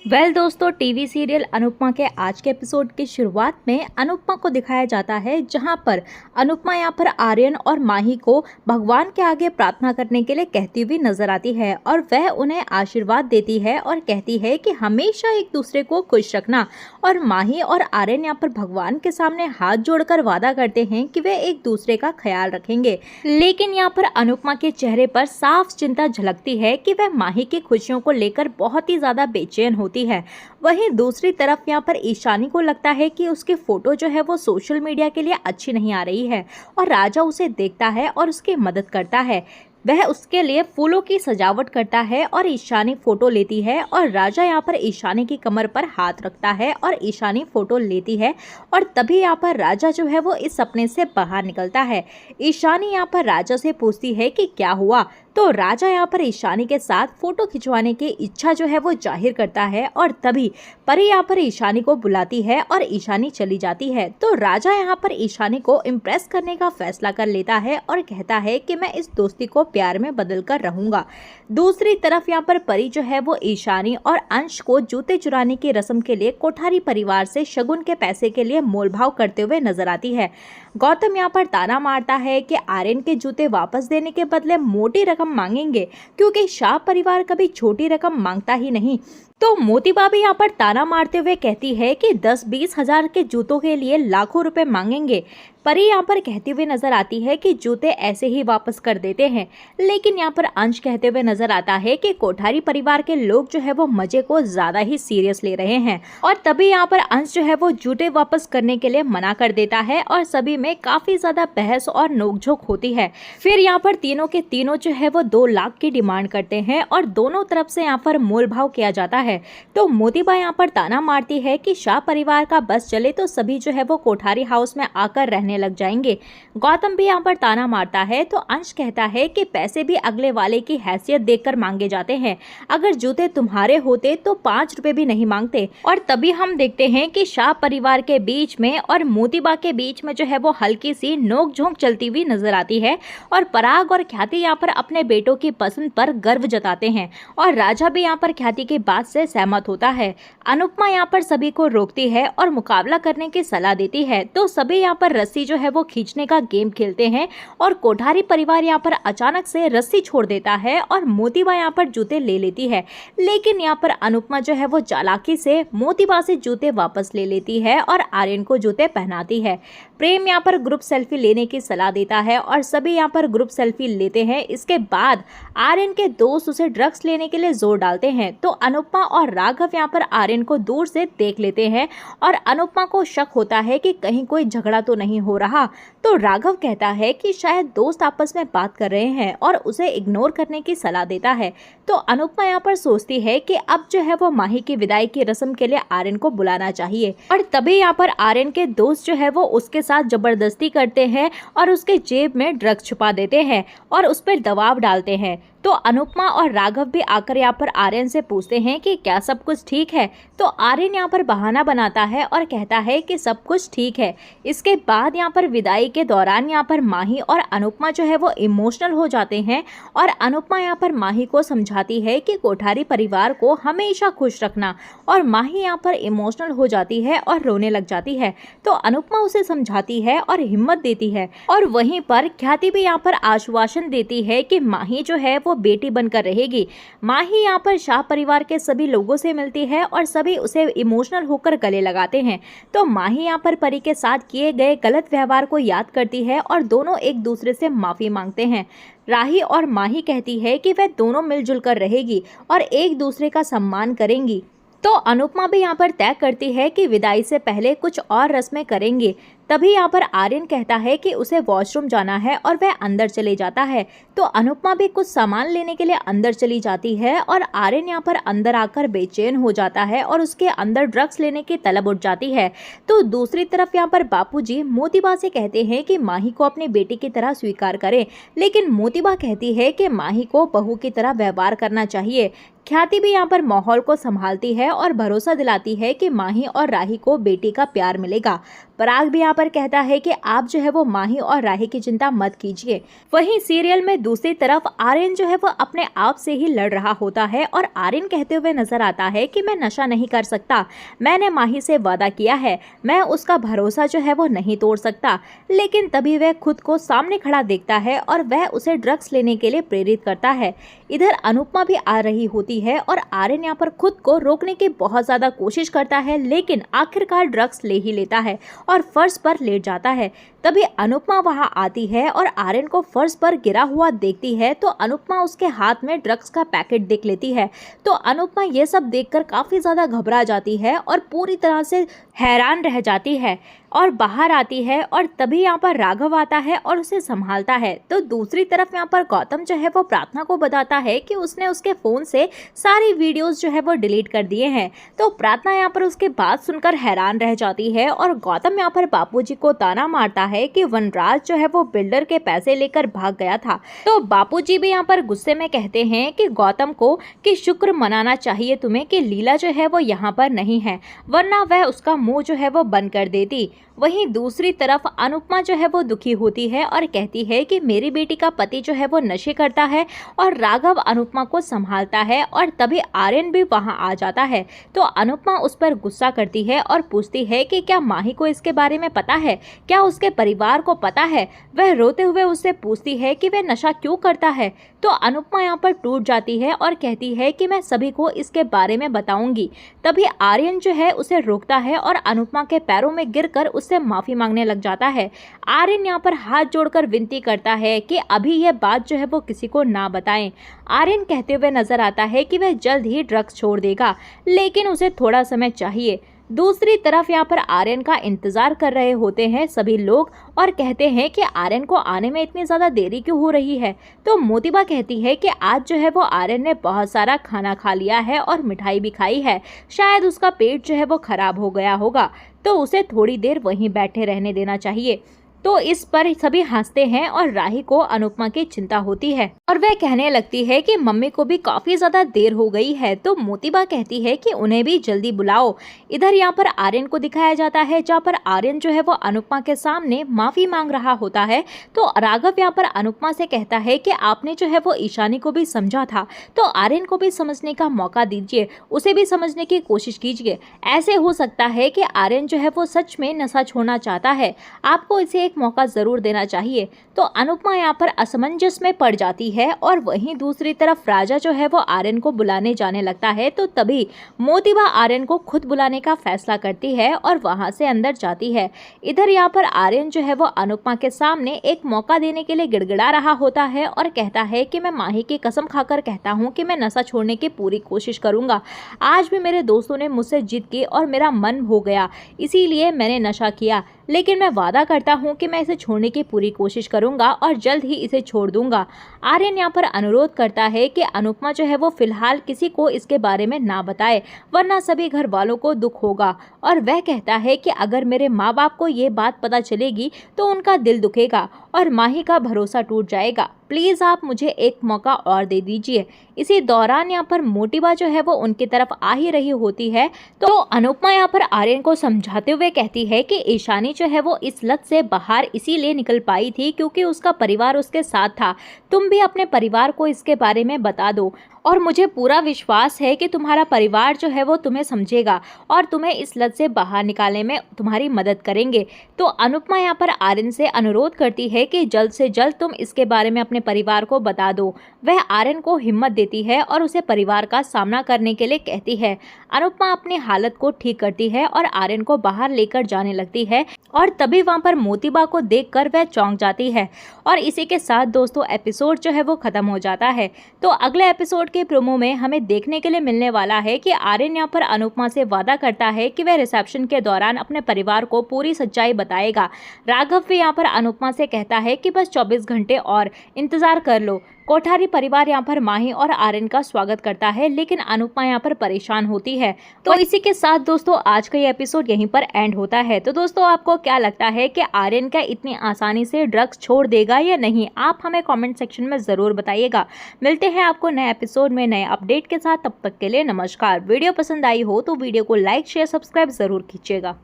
दोस्तों, TV serial Anupama के आज के एपिसोड की शुरुआत में अनुपमा को दिखाया जाता है, जहां पर अनुपमा यहां पर आर्यन और माही को भगवान के आगे प्रार्थना करने के लिए कहती हुई नजर आती है और वह उन्हें आशीर्वाद देती है और कहती है कि हमेशा एक दूसरे को खुश रखना। और माही और आर्यन यहां पर भगवान के सामने हाथ जोड़कर वादा करते हैं कि वे एक दूसरे का ख्याल रखेंगे। लेकिन यहाँ पर अनुपमा के चेहरे पर साफ चिंता झलकती है कि वह माही की खुशियों को लेकर बहुत ही ज्यादा बेचैन होती है। वहीं दूसरी तरफ यहाँ पर ईशानी को लगता है कि उसकी फोटो जो है वो सोशल मीडिया के लिए अच्छी नहीं आ रही है और राजा उसे देखता है और उसकी मदद करता है। वह उसके लिए फूलों की सजावट करता है और ईशानी फोटो लेती है और राजा यहाँ पर ईशानी की कमर पर हाथ रखता है और ईशानी फोटो लेती है। और तभी यहाँ पर राजा जो है वो इस सपने से बाहर निकलता है। ईशानी यहाँ पर राजा से पूछती है कि क्या हुआ, तो राजा यहाँ पर ईशानी के साथ फोटो खिंचवाने की इच्छा जो है वो जाहिर करता है। और तभी परी यहाँ पर ईशानी को बुलाती है और ईशानी चली जाती है। तो राजा यहाँ पर ईशानी को इम्प्रेस करने का फैसला कर लेता है और कहता है कि मैं इस दोस्ती को प्यार में बदल कर रहूंगा। दूसरी तरफ यहाँ पर परी जो है वो ईशानी और अंश को जूते चुराने की रस्म के लिए कोठारी परिवार से शगुन के पैसे के लिए मोलभाव करते हुए नजर आती है। गौतम यहाँ पर ताना मारता है कि आर्यन के जूते वापस देने के बदले मोटी रकम मांगेंगे, क्योंकि शाह परिवार कभी छोटी रकम मांगता ही नहीं। तो मोतीबा भी यहाँ पर ताना मारते हुए कहती है कि 10-20 हजार के जूतों के लिए लाखों रुपए मांगेंगे। परी यहाँ पर कहती हुई नजर आती है कि जूते ऐसे ही वापस कर देते हैं। लेकिन यहाँ पर अंश कहते हुए नजर आता है कि कोठारी परिवार के लोग जो है वो मजे को ज्यादा ही सीरियस ले रहे हैं। और तभी यहाँ पर अंश जो है वो जूते वापस करने के लिए मना कर देता है और सभी में काफी ज्यादा बहस और नोकझोंक होती है। फिर यहाँ पर तीनों के तीनों जो है वो 2 लाख की डिमांड करते हैं और दोनों तरफ से यहाँ पर मोल भाव किया जाता है। तो मोतीबा यहाँ पर ताना मारती है कि शाह परिवार का बस चले तो सभी जो है वो कोठारी हाउस में आकर रहने लग जाएंगे। गौतम भी यहाँ पर ताना मारता है। तो अंश कहता है कि पैसे भी अगले वाले की हैसियत देखकर मांगे जाते हैं, अगर जूते तुम्हारे होते तो 5 रुपए भी नहीं मांगते। और तभी हम देखते हैं कि शाह परिवार के बीच में और मोतीबा के बीच में जो है वो हल्की सी नोकझोंक चलती हुई नजर आती है। और पराग और ख्याति यहाँ पर अपने बेटों की पसंद पर गर्व जताते हैं और राजा भी यहाँ पर ख्याति की बात से सहमत होता है। अनुपमा यहाँ पर सभी को रोकती है और मुकाबला करने की सलाह देती है। तो सभी यहाँ पर रस्सी जो है वो खींचने का गेम खेलते हैं और कोठारी परिवार यहाँ पर अचानक से रस्सी छोड़ देता है और मोतीबा यहाँ पर जूते ले लेती है। लेकिन यहाँ पर अनुपमा जो है वो चालाकी से मोतीबा से जूते वापस ले लेती है और आर्यन को जूते पहनाती है। प्रेम यहाँ पर ग्रुप सेल्फी लेने की सलाह देता है और सभी यहाँ पर ग्रुप सेल्फी लेते हैं। इसके बाद आर्यन के दोस्त उसे ड्रग्स लेने के लिए जोर डालते हैं। तो अनुपमा और राघव यहाँ पर आर्यन को दूर से देख लेते हैं और अनुपमा को शक होता है कि कहीं कोई झगड़ा तो नहीं हो रहा। तो राघव कहता है कि शायद दोस्त आपस में बात कर रहे हैं और उसे इग्नोर करने की सलाह देता है। तो अनुपमा यहाँ पर सोचती है कि अब जो है वो माही की विदाई की रस्म के लिए आर्यन को बुलाना चाहिए। और तभी यहाँ पर आर्यन के दोस्त जो है वो उसके साथ जबरदस्ती करते हैं और उसके जेब में ड्रग्स छुपा देते हैं और उस पर दबाव डालते हैं। तो अनुपमा और राघव भी आकर यहाँ पर आर्यन से पूछते हैं कि क्या सब कुछ ठीक है। तो आर्यन यहाँ पर बहाना बनाता है और कहता है कि सब कुछ ठीक है। इसके बाद यहाँ पर विदाई के दौरान यहाँ पर माही और अनुपमा जो है वो इमोशनल हो जाते हैं और अनुपमा यहाँ पर माही को समझाती है कि कोठारी परिवार को हमेशा खुश रखना। और माही यहाँ पर इमोशनल हो जाती है और रोने लग जाती है। तो अनुपमा उसे समझाती है और हिम्मत देती है। और वहीं पर ख्याति भी यहाँ पर आश्वासन देती है कि माही जो है वो बेटी बनकर रहेगी। माही यहाँ पर शाह परिवार के सभी लोगों से मिलती है और सभी उसे इमोशनल होकर गले लगाते हैं। तो माही यहाँ पर परी के साथ किए गए गलत व्यवहार को याद करती है और दोनों एक दूसरे से माफी मांगते हैं। राही और माही कहती है कि वह दोनों मिलजुल कर रहेगी और एक दूसरे का सम्मान करेंगी। तो अनुपमा भी यहाँ पर तय करती है कि विदाई से पहले कुछ और रस्में करेंगे। तभी यहाँ पर आर्यन कहता है कि उसे वॉशरूम जाना है और वह अंदर चले जाता है। तो अनुपमा भी कुछ सामान लेने के लिए अंदर चली जाती है और आर्यन यहाँ पर अंदर आकर बेचैन हो जाता है और उसके अंदर ड्रग्स लेने की तलब उठ जाती है। तो दूसरी तरफ यहाँ पर बापूजी मोतीबा से कहते हैं कि माही को अपनी बेटी की तरह स्वीकार करें, लेकिन मोतीबा कहती है कि माही को बहू की तरह व्यवहार करना चाहिए। ख्याति भी यहाँ पर माहौल को संभालती है और भरोसा दिलाती है कि माही और राही को बेटी का प्यार मिलेगा। पराग भी यहाँ पर कहता है कि आप जो है वो माही और राही की चिंता मत कीजिए। वहीं सीरियल में दूसरी तरफ आर्यन जो है वो अपने आप से ही लड़ रहा होता है और आर्यन कहते हुए नजर आता है कि मैं नशा नहीं कर सकता, मैंने माही से वादा किया है, मैं उसका भरोसा जो है वो नहीं तोड़ सकता। लेकिन तभी वह खुद को सामने खड़ा देखता है और वह उसे ड्रग्स लेने के लिए प्रेरित करता है। इधर अनुपमा भी आ रही होती है और आर्यन यहाँ पर खुद को रोकने की बहुत ज्यादा कोशिश करता है, लेकिन आखिरकार ड्रग्स ले ही लेता है और फर्श पर लेट जाता है। तभी अनुपमा वहां आती है और आर्यन को फर्श पर गिरा हुआ देखती है तो अनुपमा उसके हाथ में ड्रग्स का पैकेट देख लेती है। तो अनुपमा ये सब देखकर काफी ज्यादा घबरा जाती है और पूरी तरह से हैरान रह जाती है और बाहर आती है और तभी यहाँ पर राघव आता है और उसे संभालता है। तो दूसरी तरफ यहाँ पर गौतम जो है वो प्रार्थना को बताता है कि उसने उसके फोन से सारी वीडियोस जो है वो डिलीट कर दिए हैं। तो प्रार्थना यहाँ पर उसके बात सुनकर हैरान रह जाती है और गौतम यहाँ पर बापूजी को ताना मारता है कि वनराज जो है वो बिल्डर के पैसे लेकर भाग गया था। तो बापूजी भी यहाँ पर गुस्से में कहते हैं कि गौतम को कि शुक्र मनाना चाहिए तुम्हें कि लीला जो है वो यहाँ पर नहीं है, वरना वह उसका मुंह जो है वो बंद कर देती। वहीं दूसरी तरफ अनुपमा जो है वो दुखी होती है और कहती है कि मेरी बेटी का पति जो है वो नशे करता है और राघव अनुपमा को संभालता है। और तभी आर्यन भी वहां आ जाता है। तो अनुपमा उस पर गुस्सा करती है और पूछती है कि क्या माही को इसके बारे में पता है, क्या उसके परिवार को पता है। वह रोते हुए उससे पूछती है कि वह नशा क्यों करता है। तो अनुपमा यहाँ पर टूट जाती है और कहती है कि मैं सभी को इसके बारे में बताऊंगी। तभी आर्यन जो है उसे रोकता है और अनुपमा के पैरों में गिरकर उससे माफी मांगने लग जाता है। आर्यन यहाँ पर हाथ जोड़कर विनती करता है कि अभी यह बात जो है वो किसी को ना बताएं। आर्यन कहते हुए नजर आता है कि वह जल्द ही ड्रग्स छोड़ देगा, लेकिन उसे थोड़ा समय चाहिए। दूसरी तरफ यहाँ पर आर्यन का इंतजार कर रहे होते हैं सभी लोग और कहते हैं कि आर्यन को आने में इतनी ज्यादा देरी क्यों हो रही है। तो मोतिबा कहती है कि आज जो है वो आर्यन ने बहुत सारा खाना खा लिया है और मिठाई भी खाई है, शायद उसका पेट जो है वो खराब हो गया होगा, तो उसे थोड़ी देर वहीं बैठे रहने देना चाहिए। तो इस पर सभी हंसते हैं और राही को अनुपमा की चिंता होती है और वह कहने लगती है कि मम्मी को भी काफी ज्यादा देर हो गई है। तो मोतिबा कहती है कि उन्हें भी जल्दी बुलाओ। इधर यहाँ पर आर्यन को दिखाया जाता है जहाँ पर आर्यन जो है वो अनुपमा के सामने माफी मांग रहा होता है। तो राघव यहाँ पर अनुपमा से कहता है कि आपने जो है वो ईशानी को भी समझा था, तो आर्यन को भी समझने का मौका दीजिए, उसे भी समझने की कोशिश कीजिए। ऐसे हो सकता है कि आर्यन जो है वो सच में नशा छोड़ना चाहता है, आपको इसे एक मौका जरूर देना चाहिए। तो अनुपमा यहाँ पर असमंजस में पड़ जाती है और वहीं दूसरी तरफ राजा जो है वो आर्यन को बुलाने जाने लगता है। तो तभी मोतिबा आर्यन को खुद बुलाने का फैसला करती है और वहां से अंदर जाती है। इधर यहाँ पर आर्यन जो है वो अनुपमा के सामने एक मौका देने के लिए गिड़गिड़ा रहा होता है और कहता है कि मैं माही की कसम खाकर कहता हूँ कि मैं नशा छोड़ने की पूरी कोशिश करूंगा। आज भी मेरे दोस्तों ने मुझसे जिद की और मेरा मन हो गया, इसीलिए मैंने नशा किया, लेकिन मैं वादा करता हूँ कि मैं इसे छोड़ने की पूरी कोशिश करूंगा और जल्द ही इसे छोड़ दूंगा। आर्यन यहाँ पर अनुरोध करता है कि अनुपमा जो है वो फिलहाल किसी को इसके बारे में ना बताए, वरना सभी घर वालों को दुख होगा। और वह कहता है कि अगर मेरे माँ बाप को ये बात पता चलेगी तो उनका दिल दुखेगा और माही का भरोसा टूट जाएगा, प्लीज आप मुझे एक मौका और दे दीजिए। इसी दौरान यहाँ पर मोतिबा जो है वो उनकी तरफ आ ही रही होती है। तो अनुपमा यहाँ पर आर्यन को समझाते हुए कहती है कि ईशानी जो है वो इस लत से बाहर इसीलिए निकल पाई थी क्योंकि उसका परिवार उसके साथ था। तुम भी अपने परिवार को इसके बारे में बता दो और मुझे पूरा विश्वास है कि तुम्हारा परिवार जो है वो तुम्हें समझेगा और तुम्हें इस लत से बाहर निकालने में तुम्हारी मदद करेंगे। तो अनुपमा यहाँ पर आर्यन से अनुरोध करती है कि जल्द से जल्द तुम इसके बारे में अपने परिवार को बता दो। वह आर्यन को हिम्मत देती है और उसे परिवार का सामना करने के लिए कहती है। अनुपमा अपनी हालत को ठीक करती है और आर्यन को बाहर लेकर जाने लगती है और तभी वहां पर मोतिबा को देखकर वह चौंक जाती है। और इसी के साथ दोस्तों एपिसोड जो है वो खत्म हो जाता है। तो अगले एपिसोड के प्रोमो में हमें देखने के लिए मिलने वाला है कि आर्यन यहाँ पर अनुपमा से वादा करता है कि वह रिसेप्शन के दौरान अपने परिवार को पूरी सच्चाई बताएगा। राघव भी यहाँ पर अनुपमा से कहता है कि बस 24 घंटे और इंतजार कर लो। कोठारी परिवार यहाँ पर माही और आर्यन का स्वागत करता है, लेकिन अनुपमा यहाँ पर परेशान होती है। तो इसी के साथ दोस्तों आज का ये एपिसोड यहीं पर एंड होता है। तो दोस्तों आपको क्या लगता है कि आर्यन क्या इतनी आसानी से ड्रग्स छोड़ देगा या नहीं, आप हमें कमेंट सेक्शन में जरूर बताइएगा। मिलते हैं आपको नए एपिसोड में नए अपडेट के साथ, तब तक के लिए नमस्कार। वीडियो पसंद आई हो तो वीडियो को लाइक शेयर सब्सक्राइब जरूर कीजिएगा।